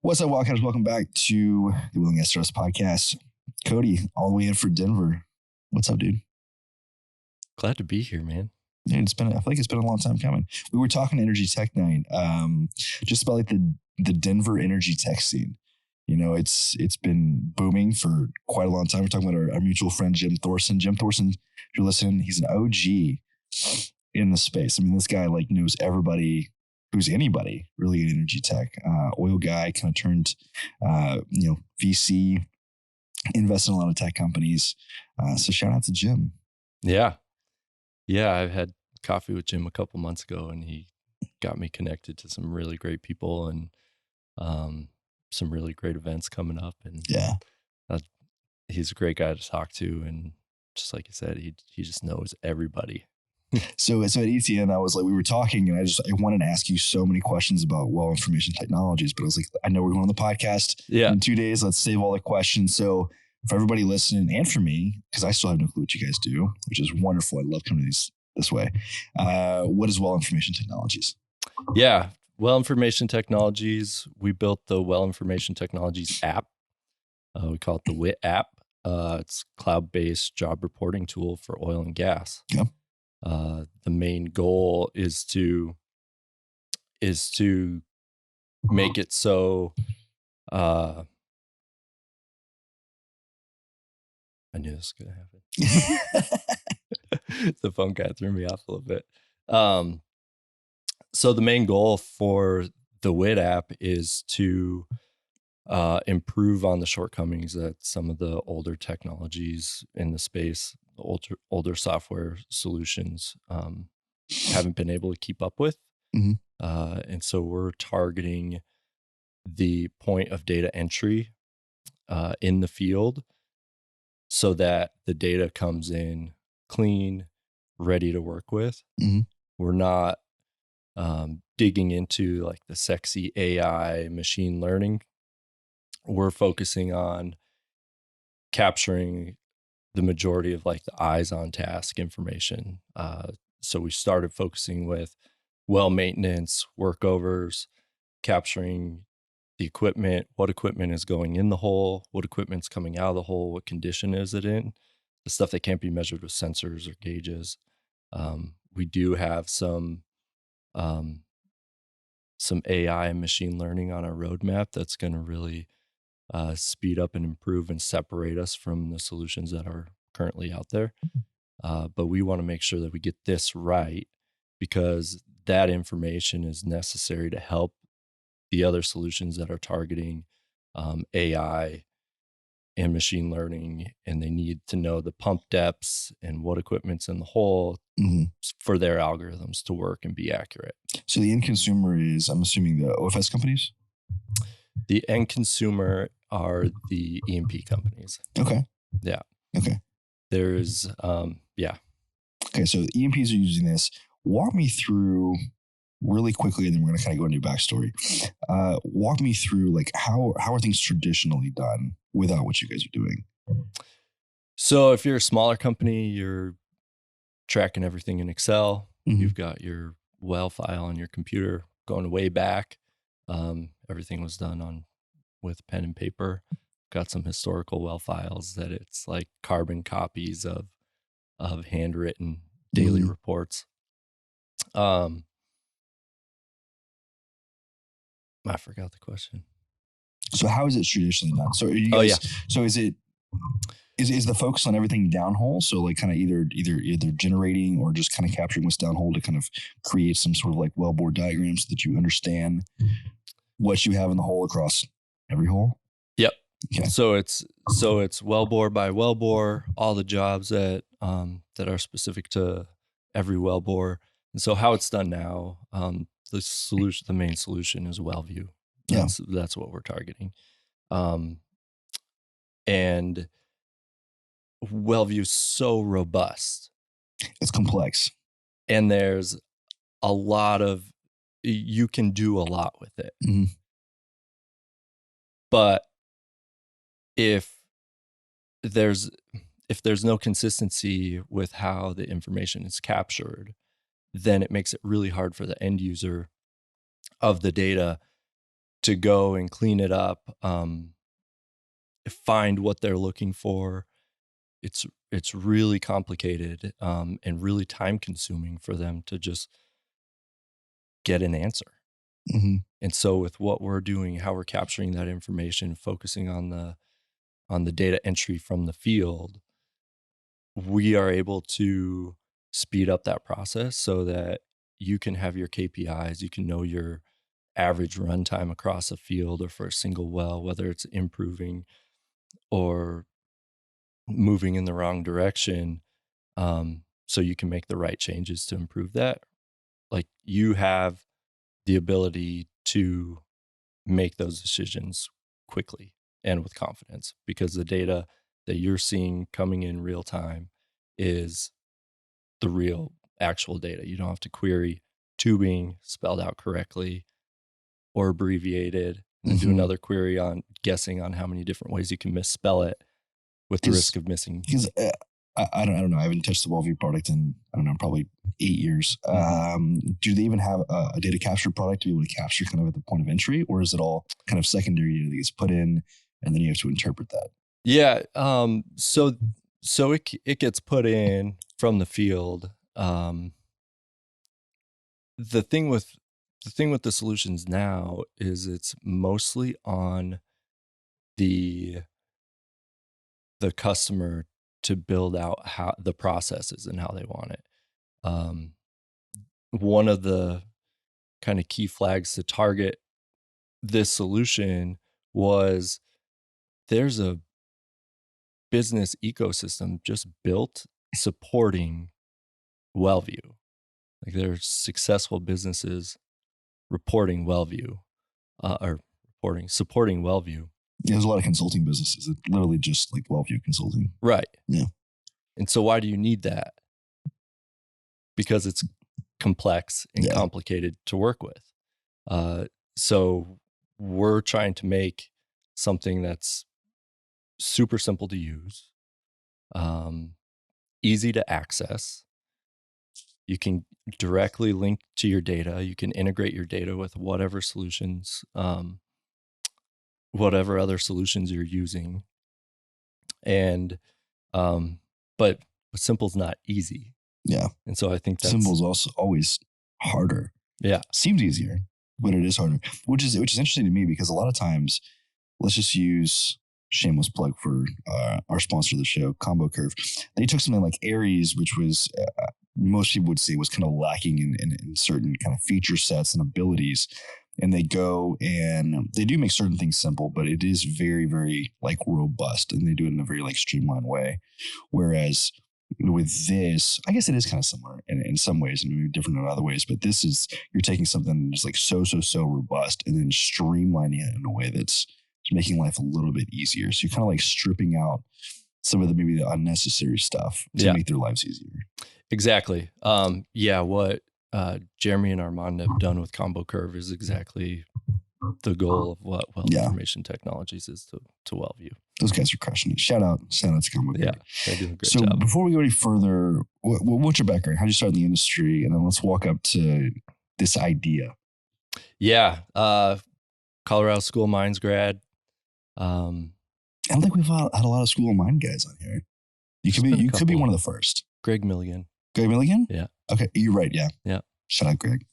What's up, Wildcatters? Welcome back to the Willing SRS podcast. Cody, all the way in for Denver. What's up, dude? Glad to be here, man. Dude, I feel like it's been a long time coming. We were talking Energy Tech Night, just about like the Denver energy tech scene. You know, it's been booming for quite a long time. We're talking about our mutual friend Jim Thorson. Jim Thorson, if you're listening, he's an OG in the space. I mean, this guy like knows everybody who's anybody really in energy tech. Oil guy, kind of turned VC, invest in a lot of tech companies. So shout out to Jim. Yeah, I've had coffee with Jim a couple months ago, and he got me connected to some really great people and some really great events coming up. And yeah, he's a great guy to talk to, and just like you said, he just knows everybody. So at ETN, we were talking, and I wanted to ask you so many questions about information technologies, but I was like, I know we're going on the podcast in 2 days. Let's save all the questions. So for everybody listening, and for me, because I still have no clue what you guys do, which is wonderful. I love coming to these this way. What is information technologies? Yeah, information technologies. We built the information technologies app. We call it the WIT app. It's a cloud-based job reporting tool for oil and gas. Yep. The main goal is to make it so I knew this was going to happen. The phone guy threw me off a little bit. So the main goal for the WIT app is to improve on the shortcomings that some of the older technologies in the space, older software solutions haven't been able to keep up with. Mm-hmm. And so we're targeting the point of data entry in the field so that the data comes in clean, ready to work with. Mm-hmm. We're not digging into like the sexy AI machine learning. We're focusing on capturing the majority of like the eyes on task information. So we started focusing with well maintenance, workovers, capturing the equipment, what equipment is going in the hole, what equipment's coming out of the hole, what condition is it in, the stuff that can't be measured with sensors or gauges. We do have some AI and machine learning on our roadmap that's going to really speed up and improve and separate us from the solutions that are currently out there. But we want to make sure that we get this right, because that information is necessary to help the other solutions that are targeting AI and machine learning, and they need to know the pump depths and what equipment's in the hole for their algorithms to work and be accurate. So the end consumer is, I'm assuming, the OFS companies? The end consumer are the E&P companies. Okay. Yeah. Okay. There's, Okay, so the E&Ps are using this. Walk me through really quickly, and then we're going to kind of go into your backstory. Walk me through, like, how are things traditionally done without what you guys are doing? So if you're a smaller company, you're tracking everything in Excel. Mm-hmm. You've got your well file on your computer going way back. Everything was done with pen and paper. Got some historical well files that it's like carbon copies of handwritten daily reports. I forgot the question. So how is it traditionally done? So are you guys, So is the focus on everything downhole? So like kind of either generating or just kind of capturing what's downhole to kind of create some sort of like wellbore diagram so that you understand what you have in the hole across every hole? Yep. Okay. So it's wellbore by wellbore, all the jobs that are specific to every wellbore. And so how it's done now, the main solution is WellView. That's what we're targeting. And WellView is so robust. It's complex. And there's you can do a lot with it. Mm-hmm. But if there's no consistency with how the information is captured, then it makes it really hard for the end user of the data to go and clean it up, find what they're looking for. It's really complicated and really time consuming for them to just get an answer. Mm-hmm. And so with what we're doing, how we're capturing that information, focusing on the data entry from the field, we are able to speed up that process so that you can have your KPIs, you can know your average runtime across a field or for a single well, whether it's improving or moving in the wrong direction, so you can make the right changes to improve that. Like, you have the ability to make those decisions quickly and with confidence, because the data that you're seeing coming in real time is the real actual data. You don't have to query tubing spelled out correctly or abbreviated and then do another query on guessing on how many different ways you can misspell it with the risk of missing. Because I don't know. I haven't touched the WellView product in, I don't know, probably 8 years. Do they even have a data capture product to be able to capture kind of at the point of entry, or is it all kind of secondary data that gets put in and then you have to interpret that? Yeah. So it gets put in from the field. The thing with the solutions now is it's mostly on the customer to build out how the processes and how they want it. One of the kind of key flags to target this solution was there's a business ecosystem just built supporting WellView. Like, there's successful businesses reporting WellView, supporting WellView. There's a lot of consulting businesses that literally just like WellView consulting. Right. Yeah. And so why do you need that? Because it's complex and complicated to work with. So we're trying to make something that's super simple to use, easy to access. You can directly link to your data. You can integrate your data with whatever solutions, whatever other solutions you're using. And, but simple is not easy. Yeah. And so I think that's simple is also always harder. Yeah. Seems easier, but it is harder, which is interesting to me, because a lot of times, let's just use shameless plug for our sponsor of the show, CombuCurve. They took something like Aries, which was most people would say was kind of lacking in certain kind of feature sets and abilities. And they go and they do make certain things simple, but it is very, very like robust, and they do it in a very like streamlined way. Whereas with this, I guess it is kind of similar in some ways and maybe different in other ways, but this is, you're taking something that's like so robust and then streamlining it in a way that's making life a little bit easier. So you're kind of like stripping out some of the maybe the unnecessary stuff to make their lives easier. Exactly. What Jeremy and Armand have done with CombuCurve is exactly the goal of what Information Technologies is to WellView. Those guys are crushing it. Shout out to CombuCurve. Yeah, they're doing a great job. So before we go any further, what's your background? How did you start in the industry? And then let's walk up to this idea. Yeah. Colorado School of Mines grad. I don't think we've had a lot of School of Mine guys on here. You could be one of the first. Greg Milligan. Greg Milligan? Yeah. Okay. You're right. Yeah. Yeah. Shout out, Greg.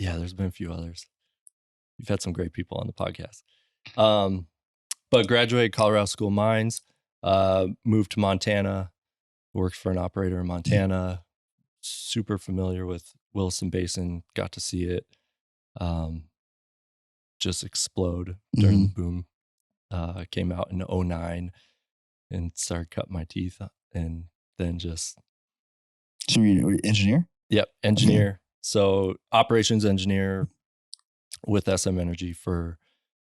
Yeah, there's been a few others. You've had some great people on the podcast. But graduated Colorado School of Mines, moved to Montana, worked for an operator in Montana, super familiar with Williston Basin, got to see it just explode during the boom. Came out in 2009 and started cutting my teeth, and then just... So you're an engineer? Yep, engineer. Okay. So operations engineer with SM Energy for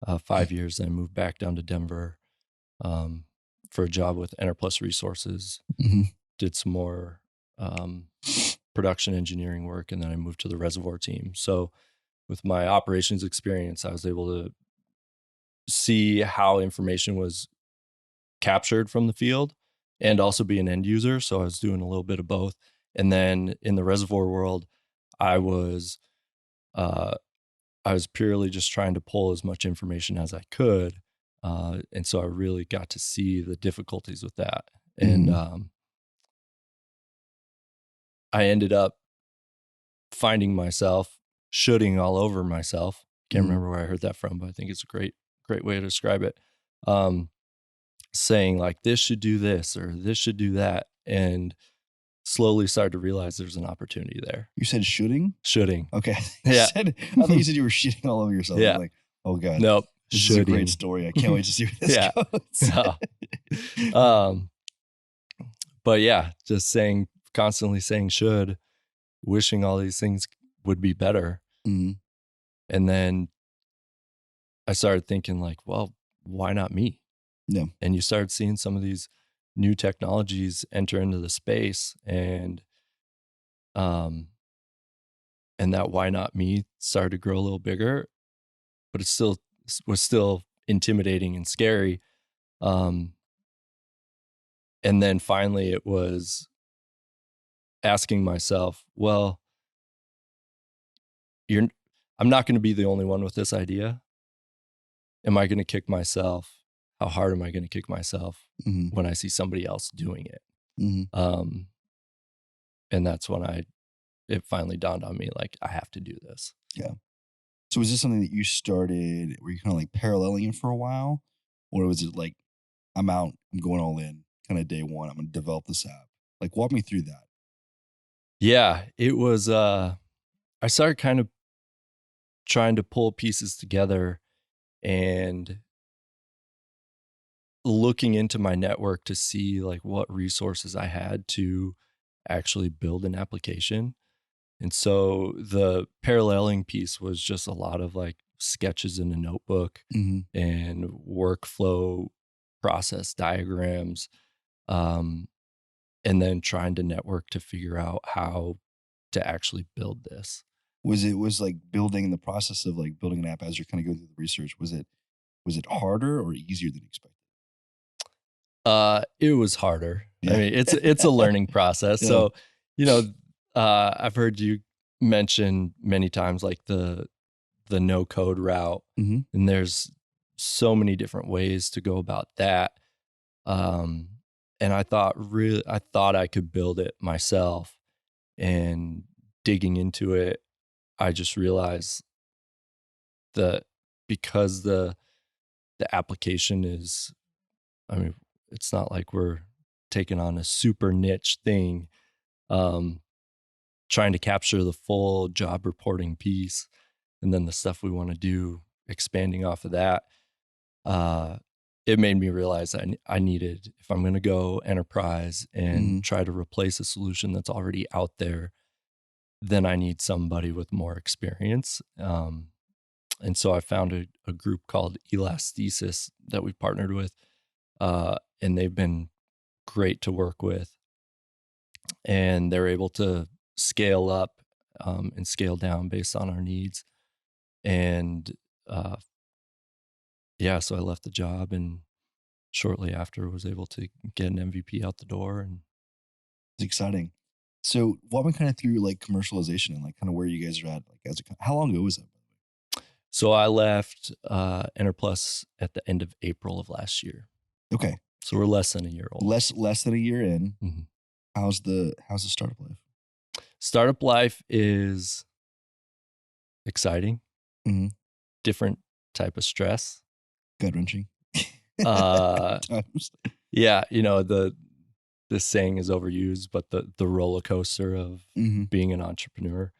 5 years. Then moved back down to Denver for a job with Enerplus Resources. Did some more production engineering work, and then I moved to the reservoir team. So with my operations experience, I was able to see how information was captured from the field and also be an end user. So I was doing a little bit of both. And then in the reservoir world, I was I was purely just trying to pull as much information as I could. And so I really got to see the difficulties with that. And I ended up finding myself shoulding all over myself. Can't remember where I heard that from, but I think it's a great way to describe it. Saying like, this should do this or this should do that. And slowly started to realize there's an opportunity there. You said shoulding? Shoulding. Okay. Yeah. I thought you said you were shitting all over yourself. Yeah. I'm like, oh God. Nope. This shoulding. is a great story. I can't wait to see where this Yeah. goes. But yeah, just constantly saying should, wishing all these things would be better. And then I started thinking like, well, why not me? Yeah. And you started seeing some of these new technologies enter into the space, and that why not me started to grow a little bigger, but it was still intimidating and scary. And then finally it was asking myself, well, I'm not going to be the only one with this idea. Am I going to kick myself? How hard am I going to kick myself when I see somebody else doing it? And that's when it finally dawned on me, like, I have to do this. Yeah. So was this something that you started, were you kind of like paralleling it for a while? Or was it like, I'm out, I'm going all in, kind of day one, I'm going to develop this app? Like, walk me through that. Yeah, it was, I started kind of trying to pull pieces together and looking into my network to see like what resources I had to actually build an application. And so the paralleling piece was just a lot of like sketches in a notebook and workflow process diagrams, and then trying to network to figure out how to actually build this. Was like building the process of like building an app as you're kind of going through the research, was it harder or easier than expected? It was harder. Yeah. I mean, it's a learning process. Yeah. So, I've heard you mention many times like the no code route, and there's so many different ways to go about that. And I thought I could build it myself, and digging into it, I just realized that because the application is, I mean, it's not like we're taking on a super niche thing, trying to capture the full job reporting piece, and then the stuff we want to do, expanding off of that. It made me realize I needed, if I'm going to go enterprise and try to replace a solution that's already out there, then I need somebody with more experience. And so I found a group called Elasthesis that we partnered with, and they've been great to work with. And they're able to scale up and scale down based on our needs. And so I left the job, and shortly after was able to get an MVP out the door. And it's exciting. So walk me kind of through like commercialization and like kind of where you guys are at. Like how long ago was that? so I left Enterplus at the end of April of last year. Okay. So we're less than a year old. Less than a year in. How's the startup life? Startup life is exciting. Different type of stress. Gut wrenching. Yeah, the saying is overused, but the roller coaster of being an entrepreneur,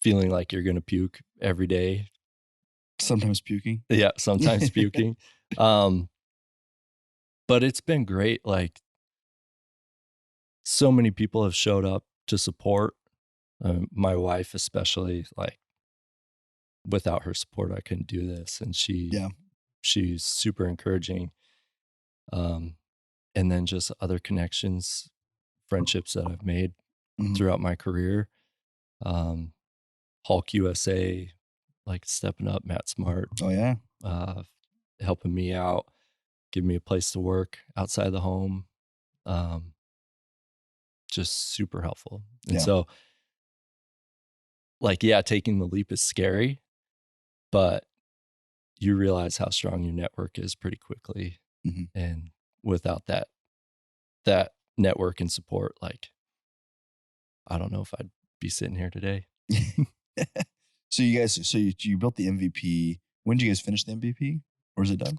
feeling like you're going to puke every day. Sometimes puking. Yeah, sometimes puking. But it's been great. Like, so many people have showed up to support. My wife, especially, like, without her support, I couldn't do this. And she's super encouraging. And then just other connections, friendships that I've made throughout my career. Hulk USA, like stepping up, Matt Smart. Oh yeah. Helping me out, giving me a place to work outside the home. Just super helpful. And so like, yeah, taking the leap is scary, but you realize how strong your network is pretty quickly. Mm-hmm. And without that network and support, like, I don't know if I'd be sitting here today. So you built the MVP. When did you guys finish the MVP, or is it done?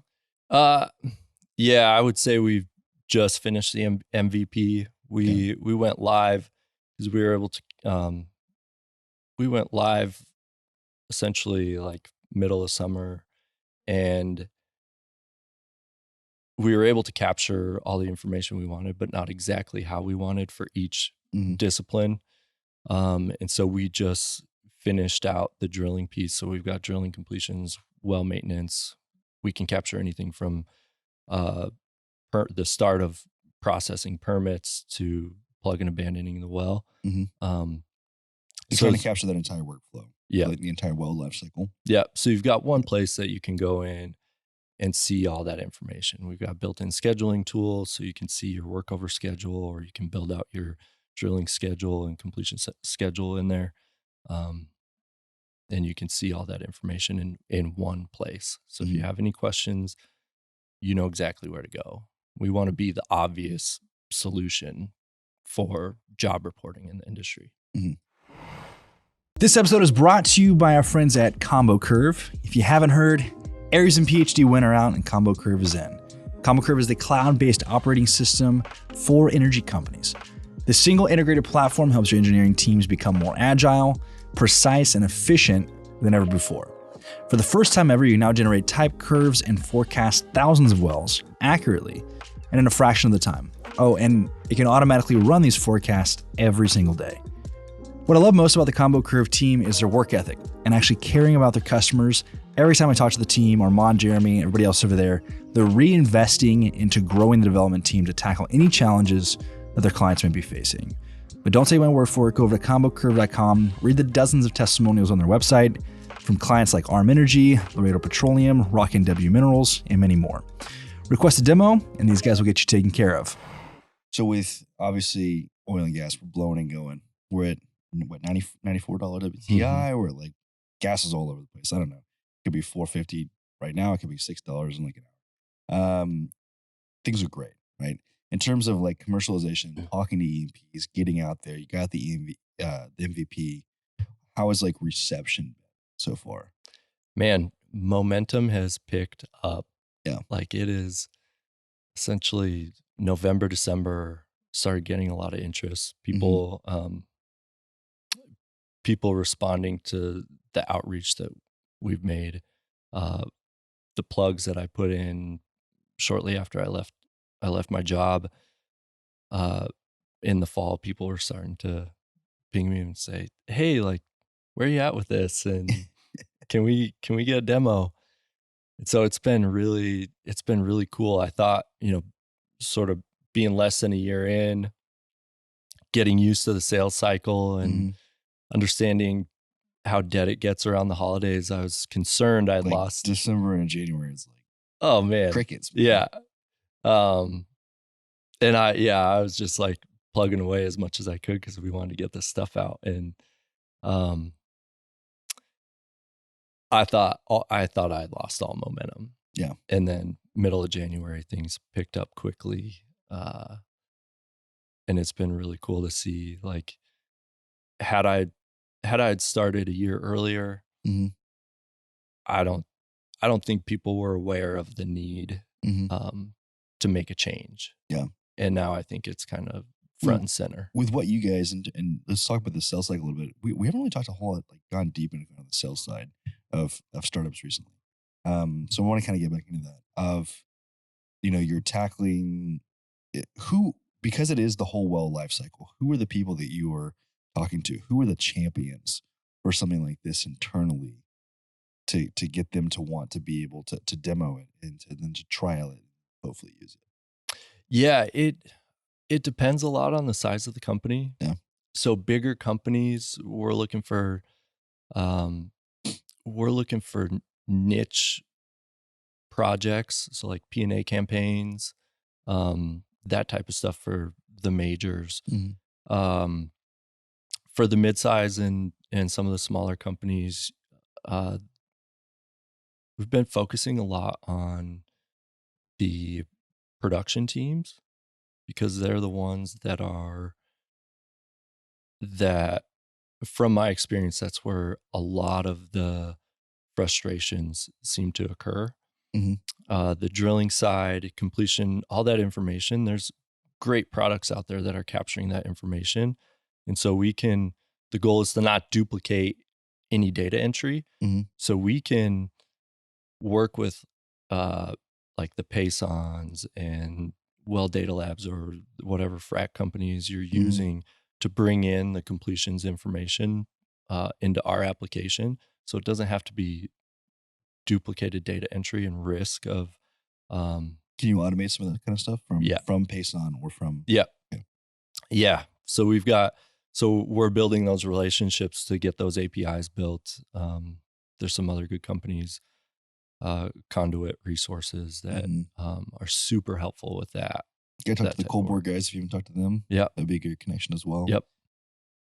Yeah, I would say we've just finished the MVP. We went live because we were able to. We went live essentially like middle of summer, and we were able to capture all the information we wanted, but not exactly how we wanted for each discipline. And so we just finished out the drilling piece. So we've got drilling completions, well maintenance. We can capture anything from the start of processing permits to plug and abandoning the well. You're trying to capture that entire workflow. Yeah. Like the entire well life cycle. Yeah. So you've got one place that you can go in and see all that information. We've got built-in scheduling tools, so you can see your workover schedule, or you can build out your drilling schedule and completion schedule in there. And you can see all that information in one place. So if you have any questions, you know exactly where to go. We want to be the obvious solution for job reporting in the industry. This episode is brought to you by our friends at CombuCurve. If you haven't heard, Aries and PhD went around and CombuCurve is in. CombuCurve is the cloud-based operating system for energy companies. The single integrated platform helps your engineering teams become more agile, precise, and efficient than ever before. For the first time ever, you now generate type curves and forecast thousands of wells accurately and in a fraction of the time. Oh, and it can automatically run these forecasts every single day. What I love most about the CombuCurve team is their work ethic and actually caring about their customers. Every time I talk to the team, Armand, Jeremy, everybody else over there, they're reinvesting into growing the development team to tackle any challenges that their clients may be facing. But don't take my word for it. Go over to CombuCurve.com, read the dozens of testimonials on their website from clients like ARM Energy, Laredo Petroleum, Rock and W Minerals, and many more. Request a demo, and these guys will get you taken care of. So with obviously oil and gas, we're blowing and going. We're at what, $94 WTI, or like gas is all over the place. I don't know. It could be $4.50 right now. It could be $6 in like an hour. Things are great, right? In terms of like commercialization, talking to E&Ps, getting out there, you got the MVP. How is like reception been so far? Man, momentum has picked up. Yeah. Like it is essentially November, December, started getting a lot of interest. People, people responding to the outreach that we've made, the plugs that I put in shortly after I left my job. In the fall, people were starting to ping me and say, "Hey, like, where are you at with this? And can we get a demo?" And so it's been really cool. I thought, sort of being less than a year in, getting used to the sales cycle and understanding how dead it gets around the holidays, I was concerned I'd like lost December and January. It's like, oh man, crickets. Man. Yeah. And I was just like plugging away as much as I could because we wanted to get this stuff out. And I thought I'd lost all momentum. Yeah. And then middle of January, things picked up quickly. And it's been really cool to see, like, had I started a year earlier, I don't think people were aware of the need to make a change. Yeah. And now I think it's kind of front and center. With what you guys, and let's talk about the sales cycle a little bit. We haven't really talked a whole lot, like gone deep into the sales side of startups recently. So I want to kind of get back into that of, you're tackling because it is the whole well life cycle. Who are the people that you are talking to? Who are the champions for something like this internally to get them to want to be able to demo it and to trial it, and hopefully use it? Yeah, it depends a lot on the size of the company. Yeah. So bigger companies, we're looking for niche projects. So like P&A campaigns, that type of stuff for the majors. for the midsize and some of the smaller companies, we've been focusing a lot on the production teams because they're the ones that from my experience, that's where a lot of the frustrations seem to occur. The drilling side, completion, all that information, there's great products out there that are capturing that information. And so the goal is to not duplicate any data entry. So we can work with like the Paysons and Well Data Labs or whatever frac companies you're using to bring in the completions information into our application. So it doesn't have to be duplicated data entry and risk of. Can you automate some of that kind of stuff from Payson or from? Yeah. Okay. Yeah. So we're building those relationships to get those APIs built. There's some other good companies, Conduit Resources that are super helpful with that. You gotta talk to the Cold Board guys if you haven't talked to them. Yeah. That'd be a good connection as well. Yep.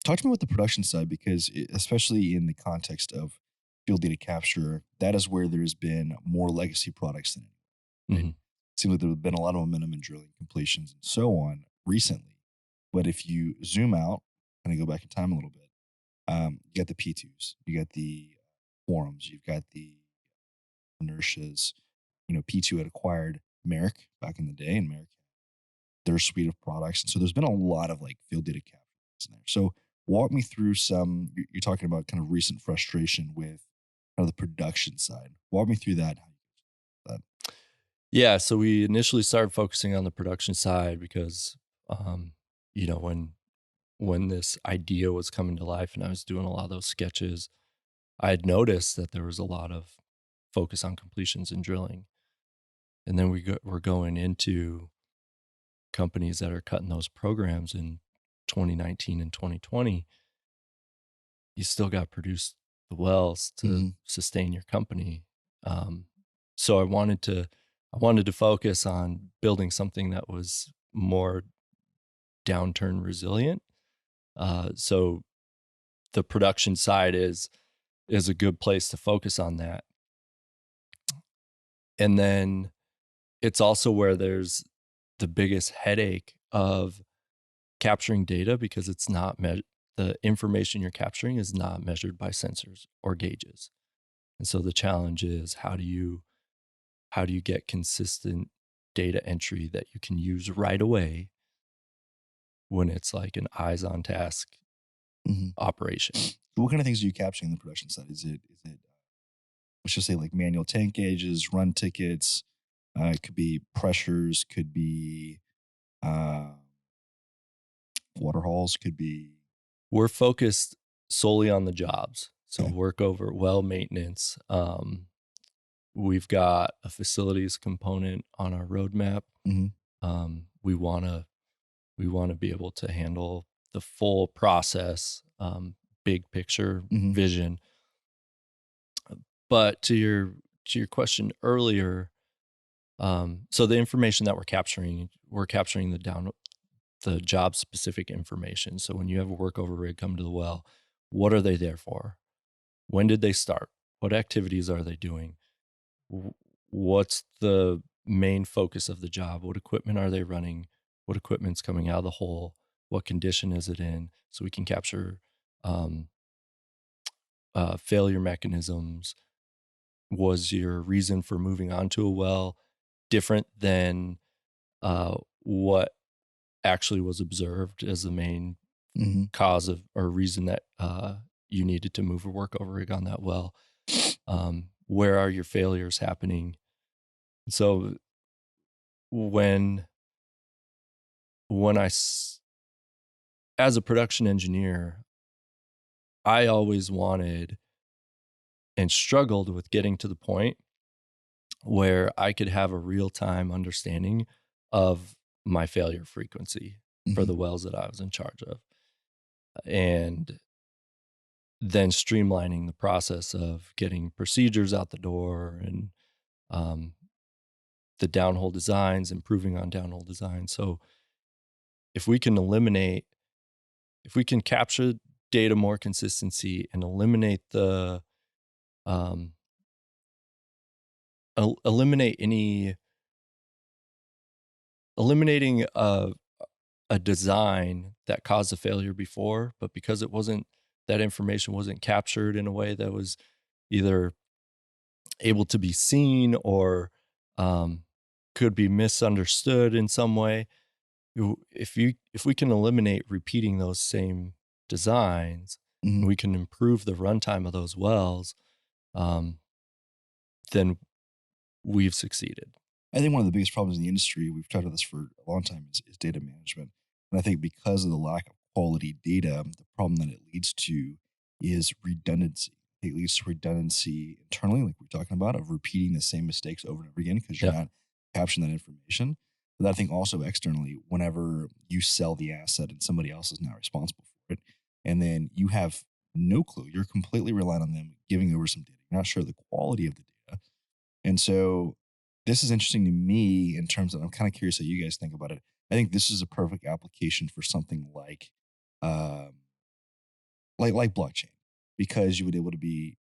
Talk to me about the production side, because especially in the context of field data capture, that is where there's been more legacy products than anything. Right? It seems like there's been a lot of momentum in drilling, completions, and so on recently. But if you zoom out and go back in time a little bit, you got the P2s, you got the forums, you've got the inertias. P2 had acquired Merrick back in the day, and Merrick had their suite of products. And so there's been a lot of like field data capture in there. So walk me through you're talking about kind of recent frustration with kind of the production side. Walk me through that. Yeah. So we initially started focusing on the production side because, when this idea was coming to life and I was doing a lot of those sketches, I had noticed that there was a lot of focus on completions and drilling. And then we're going into companies that are cutting those programs in 2019 and 2020. You still got to produce the wells to sustain your company. So I wanted to focus on building something that was more downturn resilient. So the production side is a good place to focus on that. And then it's also where there's the biggest headache of capturing data, because it's not the information you're capturing is not measured by sensors or gauges. And so the challenge is how do you get consistent data entry that you can use right away when it's like an eyes on task operation. So what kind of things are you capturing in the production side? Is it let's just say like manual tank gauges, run tickets, it could be pressures, could be water hauls, could be. We're focused solely on the jobs. So work over well maintenance. We've got a facilities component on our roadmap. We want to be able to handle the full process, big picture vision. But to your question earlier, so the information that we're capturing the job specific information. So when you have a workover rig come to the well, what are they there for? When did they start? What activities are they doing? What's the main focus of the job? What equipment are they running? What equipment's coming out of the hole? What condition is it in? So we can capture failure mechanisms. Was your reason for moving on to a well different than what actually was observed as the main cause of or reason that you needed to move a workover rig on that well? Where are your failures happening? So when as a production engineer, I always wanted and struggled with getting to the point where I could have a real-time understanding of my failure frequency for the wells that I was in charge of. And then streamlining the process of getting procedures out the door and the downhole designs, improving on downhole design. So if we can capture data more consistency and eliminate the eliminating a design that caused a failure before, but because that information wasn't captured in a way that was either able to be seen or could be misunderstood in some way. If we can eliminate repeating those same designs, Mhm. we can improve the runtime of those wells, then we've succeeded. I think one of the biggest problems in the industry, we've talked about this for a long time, is data management. And I think because of the lack of quality data, the problem that it leads to is redundancy. It leads to redundancy internally, like we're talking about, of repeating the same mistakes over and over again because you're Yep. not capturing that information. But I think also externally, whenever you sell the asset and somebody else is now responsible for it, and then you have no clue, you're completely reliant on them giving over some data. You're not sure of the quality of the data. And so this is interesting to me in terms of, I'm kind of curious how you guys think about it. I think this is a perfect application for something um, like blockchain, because you would be able to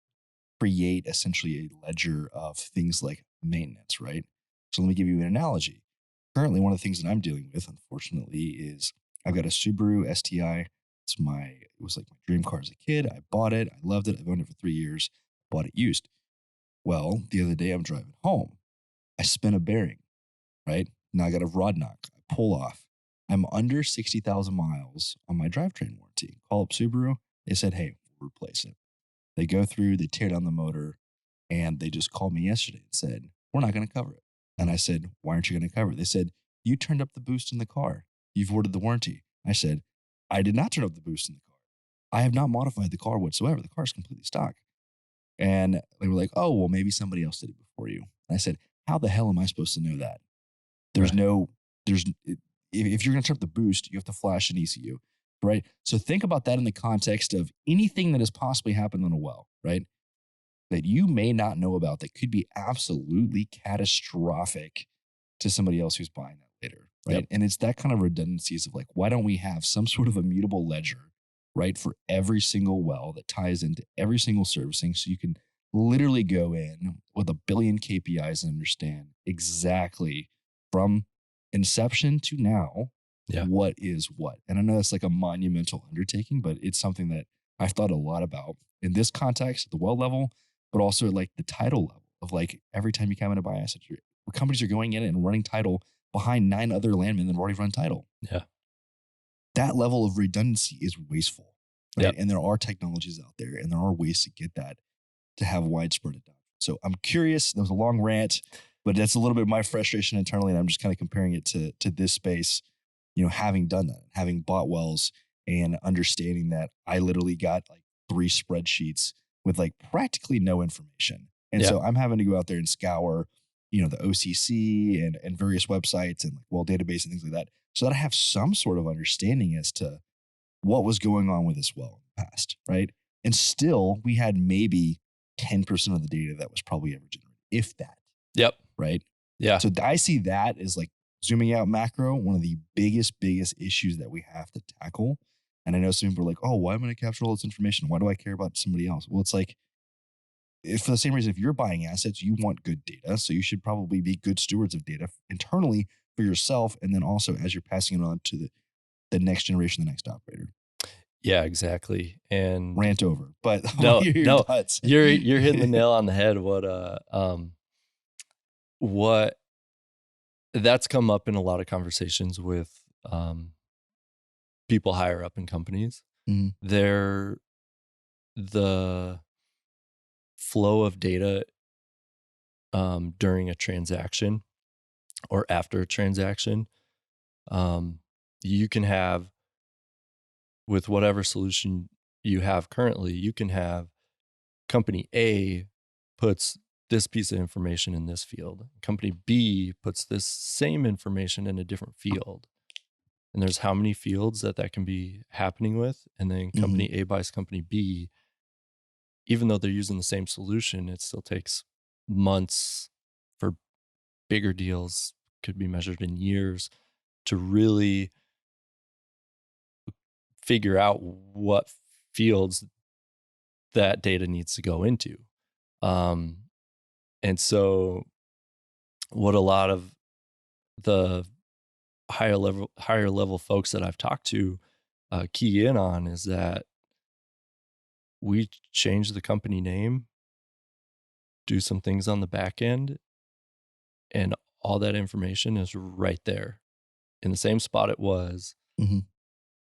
create essentially a ledger of things like maintenance, right? So let me give you an analogy. Currently, one of the things that I'm dealing with, unfortunately, is I've got a Subaru STI. It was like my dream car as a kid. I bought it. I loved it. I've owned it for 3 years. Bought it used. Well, the other day I'm driving home. I spin a bearing, right? Now I got a rod knock. I pull off. I'm under 60,000 miles on my drivetrain warranty. Call up Subaru. They said, hey, we'll replace it. They go through, they tear down the motor, and they just called me yesterday and said, we're not going to cover it. And I said, why aren't you going to cover it? They said, you turned up the boost in the car. You've ordered the warranty. I said, I did not turn up the boost in the car. I have not modified the car whatsoever. The car is completely stock. And they were like, oh, well, maybe somebody else did it before you. And I said, how the hell am I supposed to know that? There's Right. no, there's, if you're going to turn up the boost, you have to flash an ECU, right? So think about that in the context of anything that has possibly happened on a well, right? That you may not know about that could be absolutely catastrophic to somebody else who's buying that later, right? Yep. And it's that kind of redundancies of like, why don't we have some sort of immutable ledger, right, for every single well that ties into every single servicing, so you can literally go in with a billion KPIs and understand exactly from inception to now Yeah. what is what. And I know that's like a monumental undertaking, but it's something that I've thought a lot about in this context at the well level, but also like the title level of like every time you come in to buy assets, companies are going in and running title behind 9 other landmen that have already run title. Yeah. That level of redundancy is wasteful, right? Yep. And there are technologies out there and there are ways to get that to have widespread adoption. So I'm curious, that was a long rant, but that's a little bit of my frustration internally. And I'm just kind of comparing it to this space, having done that, having bought wells and understanding that I literally got like 3 spreadsheets with like practically no information. And Yeah. so I'm having to go out there and scour, the OCC and various websites and like well database and things like that, so that I have some sort of understanding as to what was going on with this well in the past, right? And still, we had maybe 10% of the data that was probably ever generated, if that, Yep. right? Yeah. So I see that as like zooming out macro, one of the biggest issues that we have to tackle. And I know some people are like, oh, why am I going to capture all this information? Why do I care about somebody else? Well, it's like, for the same reason, if you're buying assets, you want good data. So you should probably be good stewards of data internally for yourself. And then also as you're passing it on to the next generation, the next operator. Yeah, exactly. And Rant over, but no, your thoughts. you're hitting the nail on the head. What that's come up in a lot of conversations with people higher up in companies. Mhm. The flow of data during a transaction or after a transaction, you can have, with whatever solution you have currently, you can have company A puts this piece of information in this field. Company B puts this same information in a different field. And there's how many fields that can be happening with. And then company A buys company B. Even though they're using the same solution, it still takes months. For bigger deals, could be measured in years to really figure out what fields that data needs to go into. And so what a lot of the higher level folks that I've talked to key in on is that we change the company name, do some things on the back end, and all that information is right there in the same spot it was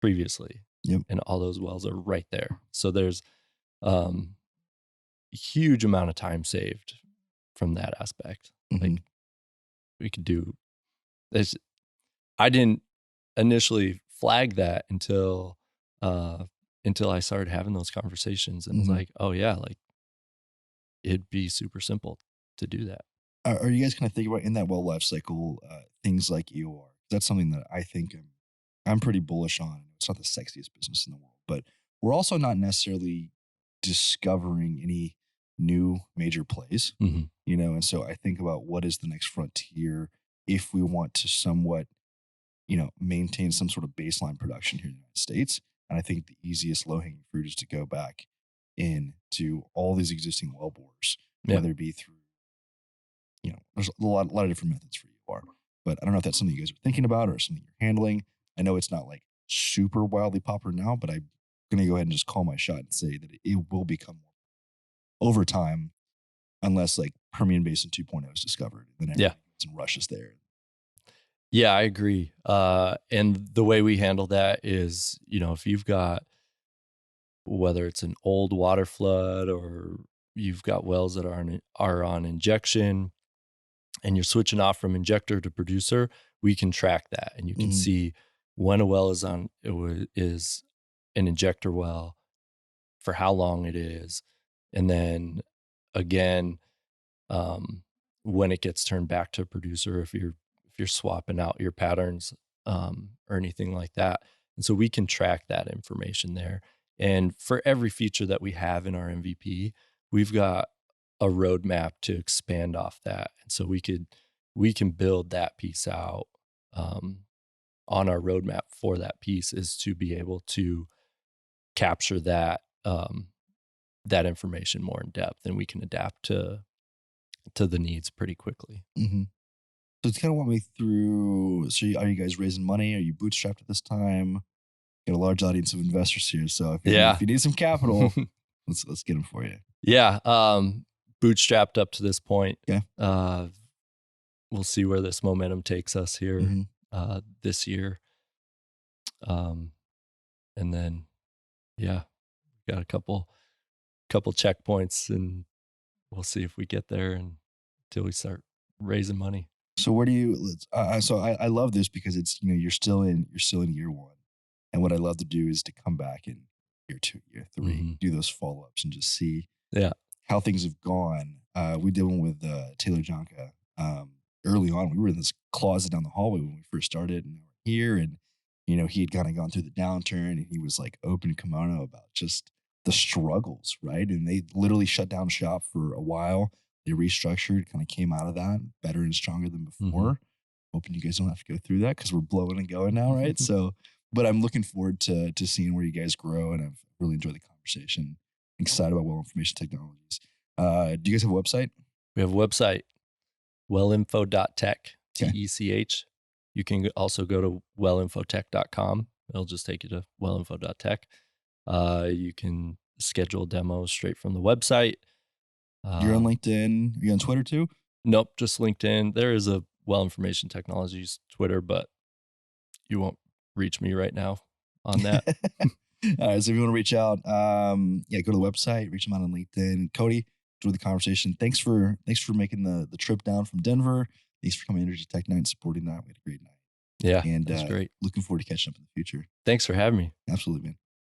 previously. Yep. And all those wells are right there. So there's a huge amount of time saved from that aspect. Like we could do this. I didn't initially flag that until I started having those conversations, and was like, oh yeah, like it'd be super simple to do that. Are you guys kind of thinking about in that well life cycle things like EOR? That's something that I think I'm pretty bullish on. It's not the sexiest business in the world, but we're also not necessarily discovering any new major plays, you know? And so I think about what is the next frontier if we want to somewhat, you know, maintain some sort of baseline production here in the United States. And I think the easiest low-hanging fruit is to go back into all these existing well bores, whether it be through, you know, there's a lot of different methods for EOR, but I don't know if that's something you guys are thinking about or something you're handling. I know it's not like super wildly popular now, but I'm going to go ahead and just call my shot and say that it will become more over time, unless like Permian Basin 2.0 is discovered, and then everyone rushes there. Yeah, I agree. And the way we handle that is, you know, if you've got, whether it's an old water flood or you've got wells that are on injection and you're switching off from injector to producer, we can track that, and you can see when a well is an injector well, for how long it is, and then again, when it gets turned back to a producer, if you're swapping out your patterns or anything like that. And so we can track that information there. And for every feature that we have in our MVP, we've got a roadmap to expand off that. And so we can build that piece out on our roadmap for that piece, is to be able to capture that that information more in depth, and we can adapt to the needs pretty quickly. So it's kind of walk me through. So are you guys raising money? Are you bootstrapped at this time? Got a large audience of investors here, so if you need some capital, let's get them for you. Yeah, bootstrapped up to this point. Okay. We'll see where this momentum takes us here this year. And then, yeah, got a couple checkpoints, and we'll see if we get there until we start raising money. So where do you? So I love this because it's, you know, you're still in year one, and what I love to do is to come back in year 2, year 3, do those follow ups, and just see how things have gone. We did one with Taylor Jonka early on. We were in this closet down the hallway when we first started, and we're here, and you know, he had kind of gone through the downturn, and he was like open kimono about just the struggles, right? And they literally shut down shop for a while. They restructured, kind of came out of that better and stronger than before. Hoping you guys don't have to go through that because we're blowing and going now, right? So, but I'm looking forward to seeing where you guys grow, and I've really enjoyed the conversation. I'm excited about Well Information Technologies. Do you guys have a website? We have a website, wellinfo.tech, TECH. You can also go to wellinfotech.com. It'll just take you to wellinfo.tech. You can schedule demos straight from the website. You're on LinkedIn. Are you on Twitter too? Nope, just LinkedIn. There is a Well Information Technologies Twitter, but you won't reach me right now on that. All right, so if you want to reach out, go to the website, reach them out on LinkedIn. Cody, enjoy the conversation. Thanks for making the trip down from Denver. Thanks for coming to Energy Tech Night and supporting that. We had a great night. Yeah, and that's great. Looking forward to catching up in the future. Thanks for having me. Absolutely, man.